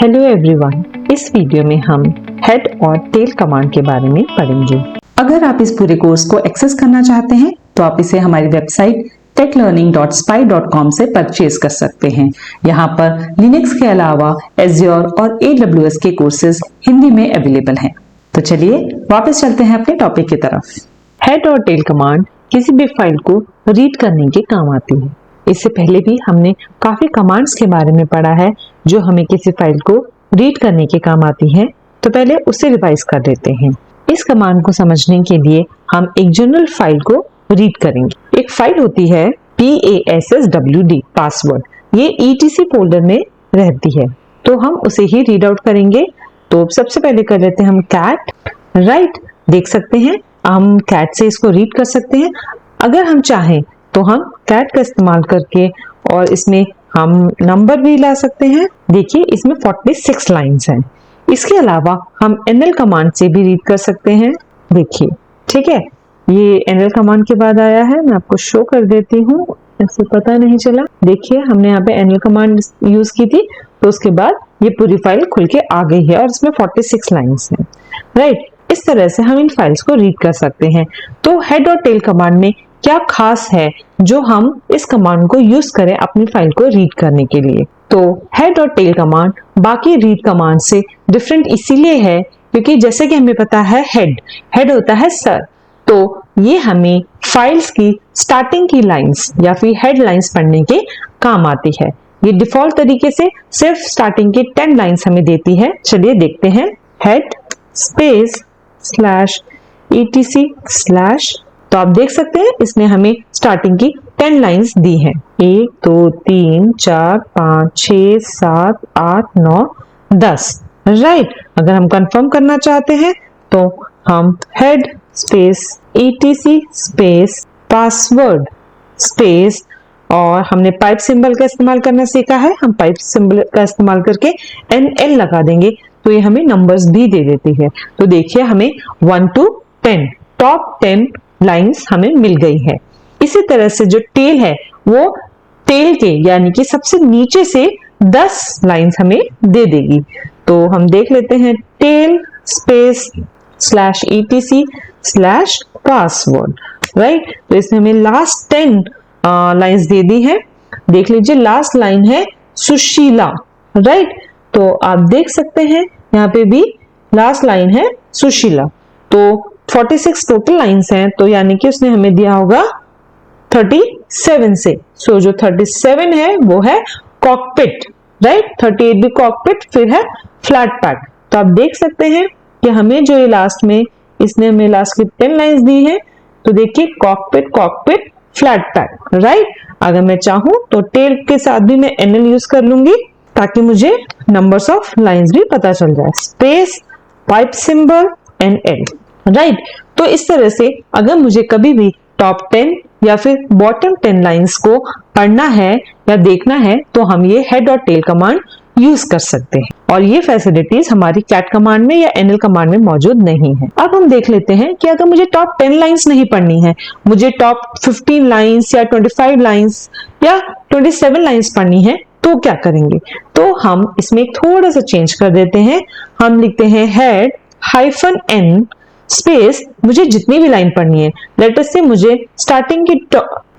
Hello everyone, इस video में हम हेड और टेल कमांड के बारे में पढ़ेंगे। अगर आप इस पूरे कोर्स को एक्सेस करना चाहते हैं तो आप इसे हमारी वेबसाइट techlearning.spy.com से परचेज कर सकते हैं। यहाँ पर लिनक्स के अलावा एज्योर और AWS के कोर्सेज हिंदी में अवेलेबल हैं। तो चलिए वापस चलते हैं अपने टॉपिक की तरफ। हेड और टेल कमांड किसी भी फाइल को रीड करने के काम आती है। इससे पहले भी हमने काफी कमांड्स के बारे में पढ़ा है जो हमें किसी फाइल को रीड करने के काम आती है। तो पहले उसे रिवाइज कर देते हैं। इस कमांड को समझने के लिए हम एक जनरल फाइल को रीड करेंगे। एक फाइल होती है PASSWD पासवर्ड, ये ETC फोल्डर में रहती है, तो हम उसे ही रीड आउट करेंगे। तो सबसे पहले कर लेते हैं हम कैट, राइट। देख सकते हैं हम कैट से इसको रीड कर सकते हैं। अगर हम चाहें तो हम कैट का इस्तेमाल करके और इसमें हम नंबर भी ला सकते हैं। देखिए इसमें 46 लाइंस हैं। इसके अलावा हम NL कमांड से भी रीड कर सकते हैं। देखिए, ठीक है, ये NL कमांड के बाद आया है। मैं आपको शो कर देती हूँ, ऐसे पता नहीं चला। देखिए हमने यहाँ पे NL कमांड यूज की थी, तो उसके बाद ये पूरी फाइल खुल के आ गई है और इसमें 46 लाइंस हैं, राइट। इस तरह से हम इन फाइल्स को रीड कर सकते हैं। तो हेड और टेल कमांड में क्या खास है जो हम इस कमांड को यूज करें अपनी फाइल को रीड करने के लिए? तो हेड और टेल कमांड बाकी रीड कमांड से डिफरेंट इसीलिए है क्योंकि जैसे कि हमें पता है हेड होता है सर, तो ये हमें फाइल्स की स्टार्टिंग की लाइंस या फिर हेड लाइंस पढ़ने के काम आती है। ये डिफॉल्ट तरीके से सिर्फ स्टार्टिंग की 10 लाइंस हमें देती है। चलिए देखते हैं। Head space slash ETC slash, तो आप देख सकते हैं इसने हमें स्टार्टिंग की 10 लाइंस दी हैं। 1 2 3 4 5 6 7 8 9 10, राइट। अगर हम कंफर्म करना चाहते हैं तो हम head space ETC space password space, और हमने पाइप सिंबल का इस्तेमाल करना सीखा है। हम पाइप सिंबल का इस्तेमाल करके NL लगा देंगे तो ये हमें नंबर्स भी दे देती है। तो देखिए हमें 1 to 10 टॉप 10 लाइंस हमें मिल गई है। इसी तरह से जो टेल है वो टेल के यानी कि सबसे नीचे से 10 लाइंस हमें दे देगी। तो हम देख लेते हैं tail space slash ETC slash password, right. तो इसने हमें लास्ट 10 लाइंस दे दी है। देख लीजिए लास्ट लाइन है सुशीला, राइट। तो आप देख सकते हैं यहाँ पे भी लास्ट लाइन है सुशीला। तो 46 टोटल लाइंस हैं, तो यानी कि उसने हमें दिया होगा 37 से। सो जो 37 है वो है कॉकपिट, राइट। 38 भी कॉकपिट, फिर है फ्लैट पैक। तो आप देख सकते हैं कि हमें जो ये लास्ट में इसने हमें लास्ट की 10 लाइंस दी है। तो देखिए cockpit cockpit flat pack, right. अगर मैं चाहूं तो टेल के साथ भी मैं NL यूज कर लूंगी ताकि मुझे नंबर्स ऑफ लाइंस भी पता चल जाए। Space pipe symbol NL, right. तो इस तरह से अगर मुझे कभी भी टॉप 10 या फिर बॉटम 10 लाइंस को पढ़ना है या देखना है तो हम ये हेड और टेल कमांड यूज कर सकते हैं, और ये फैसिलिटीज हमारी कैट कमांड में या NL कमांड में मौजूद नहीं है। अब हम देख लेते हैं कि अगर मुझे टॉप 10 लाइंस नहीं पढ़नी है, मुझे टॉप 15 लाइंस या 25 लाइंस या 27 लाइंस पढ़नी है तो क्या करेंगे? तो हम इसमें थोड़ा सा चेंज कर देते हैं। हम लिखते हैं हेड -N स्पेस, मुझे जितनी भी लाइन पढ़नी है, लेट अस से मुझे स्टार्टिंग की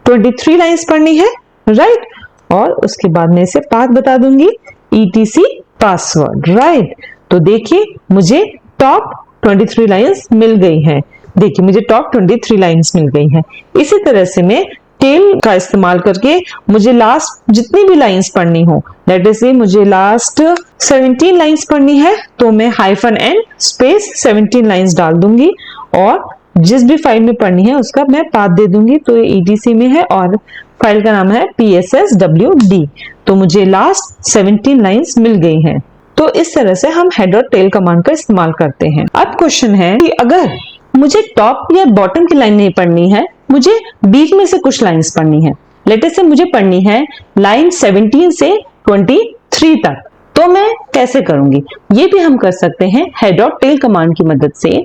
23 लाइंस पढ़नी है, राइट। और उसके बाद मैं इसे पाथ बता दूंगी ETC पासवर्ड, राइट। तो देखिए मुझे टॉप 23 लाइंस मिल गई हैं। देखिए मुझे टॉप 23 लाइंस मिल गई हैं। इसी तरह से मैं टेल का इस्तेमाल करके मुझे लास्ट जितनी भी लाइंस पढ़नी हो, लेट अस से मुझे लास्ट 17 लाइंस पढ़नी है, तो मैं -N स्पेस 17 लाइंस डाल दूंगी और जिस भी फाइल में पढ़नी है उसका मैं पाथ दे दूंगी। तो ये ETC में है और फाइल का नाम है PSSWD। तो मुझे लास्ट 17 लाइंस मिल गई हैं। तो इस तरह से हम हेड और टेल कमांड का इस्तेमाल करते हैं। अब क्वेश्चन है कि अगर मुझे टॉप या बॉटम की लाइन नहीं पढ़नी है, मुझे बीच में से कुछ लाइंस पढ़नी है। लेट अस से मुझे पढ़नी है लाइन 17 से 23 तक, तो मैं कैसे करूंगी? ये भी हम कर सकते हैं हेड और टेल कमांड की मदद से।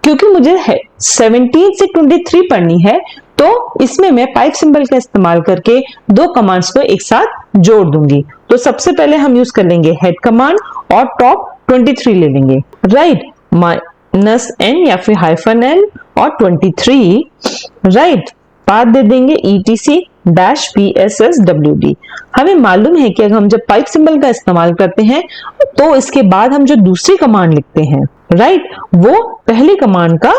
क्योंकि मुझे 17 से 23 पढ़नी है तो इसमें मैं पाइप सिंबल का इस्तेमाल करके दो कमांड्स को एक साथ जोड़ दूंगी। तो सबसे पहले हम यूज कर लेंगे हेड कमांड और टॉप 23 ले लेंगे, राइट, -n या फिर -n और 23, राइट, पाथ दे देंगे etc-psswd। हमें मालूम है कि अगर हम जब पाइप सिंबल का इस्तेमाल करते हैं तो इसके बाद हम जो दूसरी कमांड लिखते हैं, राइट, वो पहली कमांड का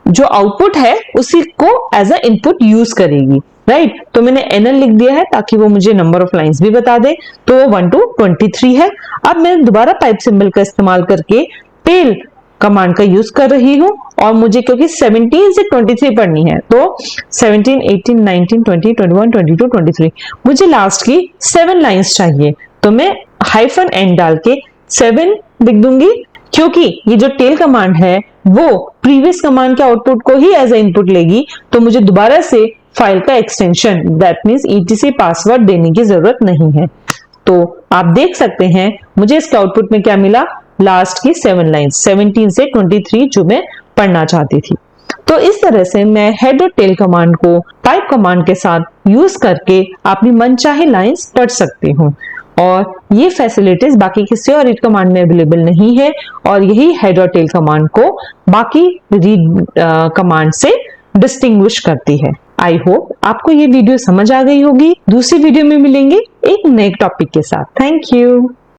जो आउटपुट है उसी को एज अ इनपुट यूज करेगी, राइट। तो मैंने nl लिख दिया है ताकि वो मुझे नंबर ऑफ लाइंस भी बता दे, तो वो 1 to 23 है। अब मैं दोबारा पाइप सिंबल का इस्तेमाल करके टेल कमांड का यूज कर रही हूं और मुझे क्योंकि 17 से 23 पढ़नी है तो 17, 18, 19, 20, 21, 22, 23 मुझे लास्ट की 7 लाइंस चाहिए, तो मैं -n डाल के 7 लिख दूंगी, क्योंकि ये जो टेल कमांड है वो प्रीवियस कमांड के आउटपुट को ही एज ए इनपुट लेगी, तो मुझे दोबारा से फाइल का extension that means etc password देने की जरूरत नहीं है। तो आप देख सकते हैं मुझे इसके आउटपुट में क्या मिला, लास्ट की 7 लाइंस 17 से 23 जो मैं पढ़ना चाहती थी। तो इस तरह से मैं हेड और टेल कमांड को पाइप कमांड के साथ यूज करके अपनी मनचाही लाइंस पढ़ सकती हूँ, और ये फैसिलिटीज बाकी किसी और रीड कमांड में अवेलेबल नहीं है, और यही हेड और टेल कमांड को बाकी रीड कमांड से डिस्टिंग्विश करती है। आई होप आपको ये वीडियो समझ आ गई होगी। दूसरी वीडियो में मिलेंगे एक नए टॉपिक के साथ। Thank you.